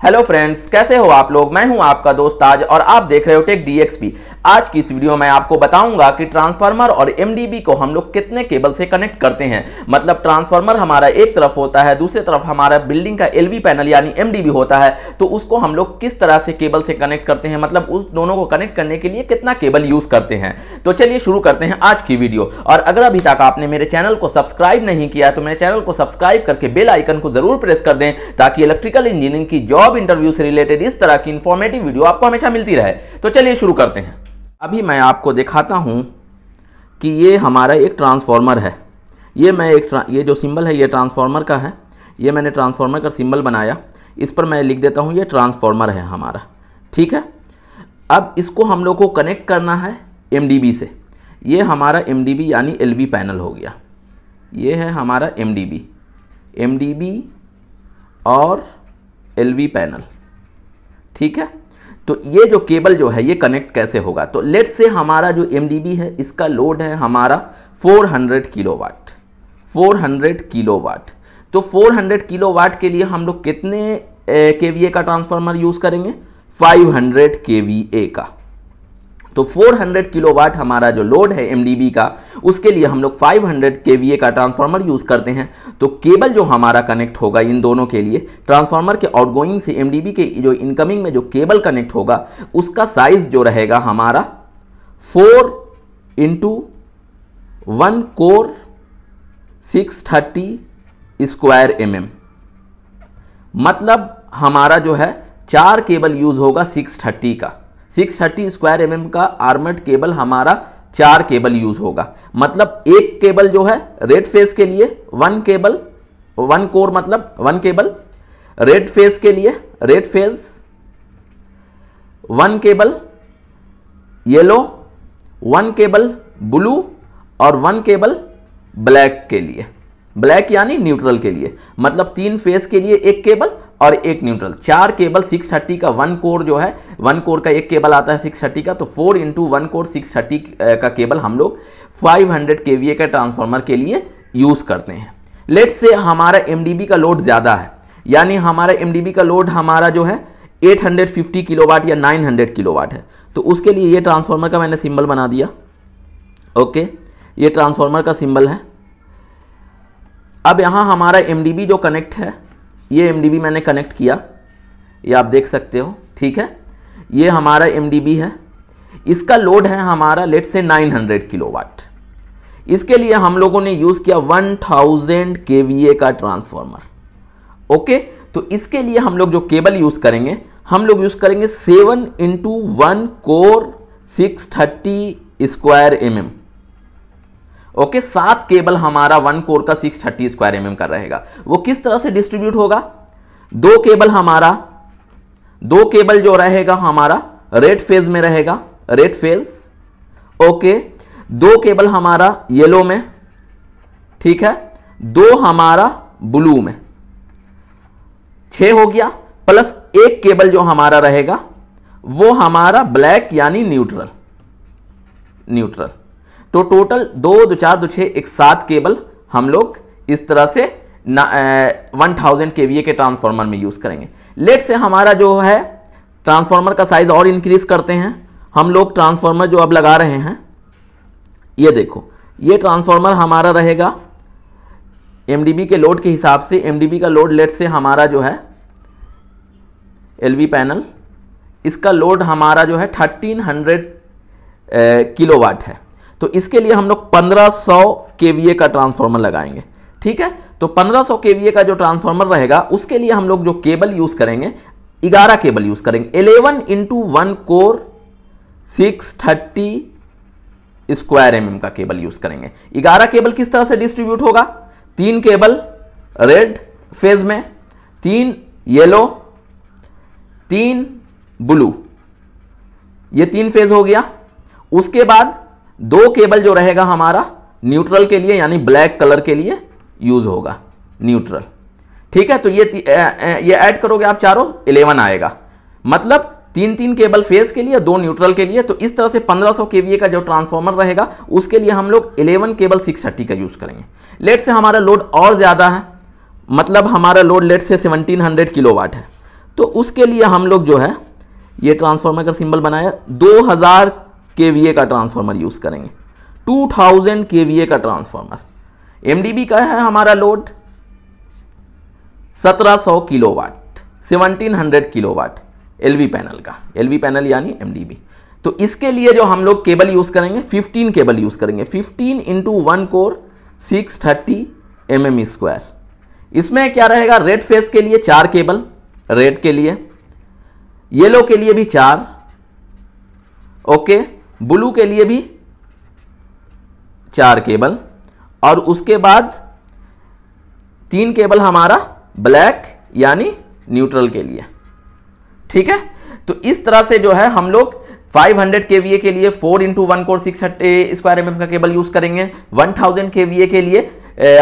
Hello friends, कैसे हो आप लोग। मैं हूं आपका दोस्त ताज और आप देख रहे हो टेक डीएक्सपी। आज की इस वीडियो में आपको बताऊंगा कि ट्रांसफार्मर और एमडीबी को हम लोग कितने केबल से कनेक्ट करते हैं। मतलब ट्रांसफार्मर हमारा एक तरफ होता है, दूसरी तरफ हमारा बिल्डिंग का एलवी पैनल यानी एमडीबी होता है, तो उसको हम लोग किस तरह से केबल से कनेक्ट करते हैं, मतलब उस दोनों को कनेक्ट करने के लिए कितना केबल यूज करते हैं। तो चलिए शुरू करते हैं आज की वीडियो। और अगर अभी तक आपने मेरे चैनल को सब्सक्राइब नहीं किया तो मेरे चैनल को सब्सक्राइब करके बेल आइकन को जरूर प्रेस कर दें, ताकि इलेक्ट्रिकल इंजीनियरिंग की जॉब इंटरव्यू से रिलेटेड इस तरह की इंफॉर्मेटिव वीडियो आपको हमेशा मिलती रहे। तो चलिए शुरू करते हैं। अभी मैं आपको दिखाता हूं कि ये हमारा एक ट्रांसफार्मर है। ये जो सिंबल है ये ट्रांसफार्मर का है। ये मैंने ट्रांसफार्मर का सिंबल बनाया, इस पर मैं लिख देता हूं ये ट्रांसफार्मर है हमारा, ठीक है। अब इसको हम लोग को कनेक्ट करना है एमडीबी से। ये हमारा एमडीबी यानी एलवी पैनल हो गया। ये है हमारा एमडीबी और एलवी पैनल, ठीक है। तो ये जो केबल जो है ये कनेक्ट कैसे होगा, तो लेट से हमारा जो एमडीबी है इसका लोड है हमारा 400 किलोवाट। 400 किलोवाट, तो 400 किलोवाट के लिए हम लोग कितने केवीए का ट्रांसफार्मर यूज करेंगे, 500 केवीए का। तो 400 किलोवाट हमारा जो लोड है एमडीबी का, उसके लिए हम लोग 500 केवीए का ट्रांसफार्मर यूज करते हैं। तो केबल जो हमारा कनेक्ट होगा इन दोनों के लिए, ट्रांसफार्मर के आउटगोइंग से एमडीबी के जो इनकमिंग में जो केबल कनेक्ट होगा उसका साइज जो रहेगा हमारा 4x1 कोर 630 स्क्वायर mm। मतलब हमारा जो है 4 केबल यूज होगा 630 का। 630 स्क्वायर mm का आर्मर्ड केबल हमारा 4 केबल यूज होगा। मतलब एक केबल जो है रेड फेज के लिए 1 केबल, 1 कोर मतलब 1 केबल, रेड फेज के लिए red phase 1 cable, yellow 1 cable, blue और 1 केबल ब्लैक के लिए, ब्लैक यानी न्यूट्रल के लिए। मतलब 3 फेज के लिए 1 केबल और 1 न्यूट्रल। 4 केबल 630 का 1 कोर जो है, 1 कोर का 1 केबल आता है 630 का, तो 4 × 1 कोर 630 का केबल हम लोग 500 केवीए के ट्रांसफार्मर के लिए यूज करते हैं। लेट से हमारा एमडीबी का लोड ज्यादा है, यानी हमारा एमडीबी का लोड हमारा जो है 850 किलोवाट या 900 किलोवाट है। तो उसके लिए ये ट्रांसफार्मर का मैंने सिंबल बना दिया। ओके, ये ट्रांसफार्मर का सिंबल है। अब यहां हमारा एमडीबी जो कनेक्ट है, ये एमडीबी मैंने कनेक्ट किया, ये आप देख सकते हो, ठीक है। ये हमारा एमडीबी है, इसका लोड है हमारा लेट से 900 किलोवाट। इसके लिए हम लोगों ने यूज किया 1000 केवीए का ट्रांसफार्मर। ओके, तो इसके लिए हम लोग जो केबल यूज करेंगे, हम लोग यूज करेंगे 7x1 core 630 square mm। Okay, 7 cable हमारा 1 कोर का 630 स्क्वायर mm का रहेगा। वो किस तरह से डिस्ट्रीब्यूट होगा, 2 केबल जो रहेगा हमारा रेड फेज में रहेगा, रेड फेज। ओके, 2 केबल हमारा येलो में, ठीक है, 2 हमारा ब्लू में, 6 हो गया। प्लस 1 केबल जो हमारा रहेगा वो हमारा ब्लैक यानी न्यूट्रल। तो टोटल 2 2 4 2 6 एक 7 केबल हम लोग इस तरह से 1000 केवीए के ट्रांसफार्मर में यूज करेंगे। लेट से हमारा जो है ट्रांसफार्मर का साइज और इंक्रीज करते हैं हम लोग। ट्रांसफार्मर जो अब लगा रहे हैं, ये देखो, ये ट्रांसफार्मर हमारा रहेगा एमडीबी के लोड के हिसाब से। एमडीबी का लोड लेट से हमारा जो है एलवी पैनल, इसका लोड हमारा जो है 1300 किलोवाट है। तो इसके लिए हम लोग 1500 केवीए का ट्रांसफार्मर लगाएंगे, ठीक है। तो 1500 केवीए का जो ट्रांसफार्मर रहेगा उसके लिए हम लोग जो केबल यूज करेंगे 11 केबल यूज करेंगे। 11 × 1 कोर 630 स्क्वायर mm का केबल यूज करेंगे। 11 केबल किस तरह से डिस्ट्रीब्यूट होगा, 3 केबल रेड फेज में, 3 येलो, 3 ब्लू, ये 3 फेज हो गया। उसके बाद 2 केबल जो रहेगा हमारा न्यूट्रल के लिए यानी ब्लैक कलर के लिए यूज होगा, न्यूट्रल, ठीक है। तो ये ऐड करोगे आप चारों, 11 आएगा। मतलब 3 केबल फेज के लिए, 2 न्यूट्रल के लिए। तो इस तरह से 1500 केवीए का जो ट्रांसफार्मर रहेगा उसके लिए हम लोग 11 केबल 630 का यूज करेंगे। लेट से हमारा लोड और ज्यादा है, मतलब हमारा लोड लेट से 1700 किलोवाट है, तो उसके लिए हम लोग जो है ये ट्रांसफार्मर का सिंबल बनाया, 2000 केवीए का ट्रांसफार्मर यूज करेंगे, 2000 केवीए का ट्रांसफार्मर। एमडीबी का है हमारा load 1700 kilowatt, 1700 kilowatt LV panel का, एलवी पैनल यानी एमडीबी। तो इसके लिए जो हम लोग केबल यूज करेंगे 15 केबल यूज करेंगे, 15 इंटू 1 कोर 630 mm स्क्वायर। इसमें क्या रहेगा, रेड फेस के लिए 4 केबल, रेड के लिए, येलो के लिए भी 4, ओके, ब्लू के लिए भी 4 केबल, और उसके बाद 3 केबल हमारा ब्लैक यानी न्यूट्रल के लिए। ठीक है, तो इस तरह से जो है हम लोग 500 केवीए के लिए 4 इंटू 1 कोर 630 स्क्वायर mm का केबल यूज करेंगे, 1000 केवीए के लिए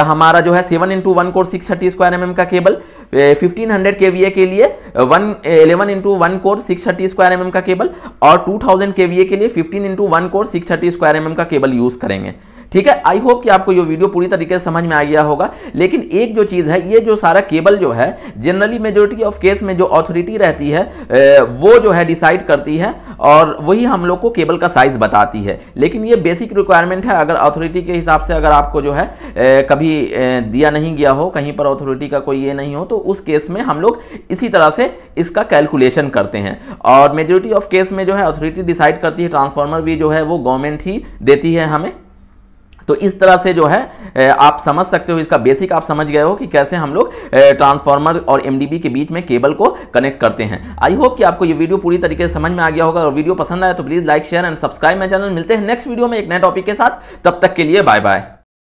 हमारा जो है 7 इंटू 1 कोर 630 स्क्वायर mm का केबल, 1500 केवीए के लिए 11 इंटू 1 कोर 630 स्क्वायर mm का केबल, और 2000 केवीए के लिए 15 इंटू 1 कोर 630 स्क्वायर mm का केबल यूज करेंगे। ठीक है, आई होप कि आपको ये वीडियो पूरी तरीके से समझ में आ गया होगा। लेकिन एक जो चीज़ है, ये जो सारा केबल जो है जनरली मेजोरिटी ऑफ केस में जो अथॉरिटी रहती है वो जो है डिसाइड करती है, और वही हम लोग को केबल का साइज बताती है। लेकिन ये बेसिक रिक्वायरमेंट है, अगर अथॉरिटी के हिसाब से अगर आपको जो है कभी दिया नहीं गया हो, कहीं पर अथॉरिटी का कोई ये नहीं हो, तो उस केस में हम लोग इसी तरह से इसका कैलकुलेशन करते हैं। और मेजोरिटी ऑफ केस में जो है अथॉरिटी डिसाइड करती है, ट्रांसफार्मर भी जो है वो गवर्नमेंट ही देती है हमें। तो इस तरह से जो है आप समझ सकते हो, इसका बेसिक आप समझ गए हो कि कैसे हम लोग ट्रांसफार्मर और एमडीबी के बीच में केबल को कनेक्ट करते हैं। आई होप कि आपको ये वीडियो पूरी तरीके से समझ में आ गया होगा, और वीडियो पसंद आया तो please like share and subscribe my channel. मिलते हैं नेक्स्ट वीडियो में एक नए टॉपिक के साथ, तब तक के लिए बाय बाय।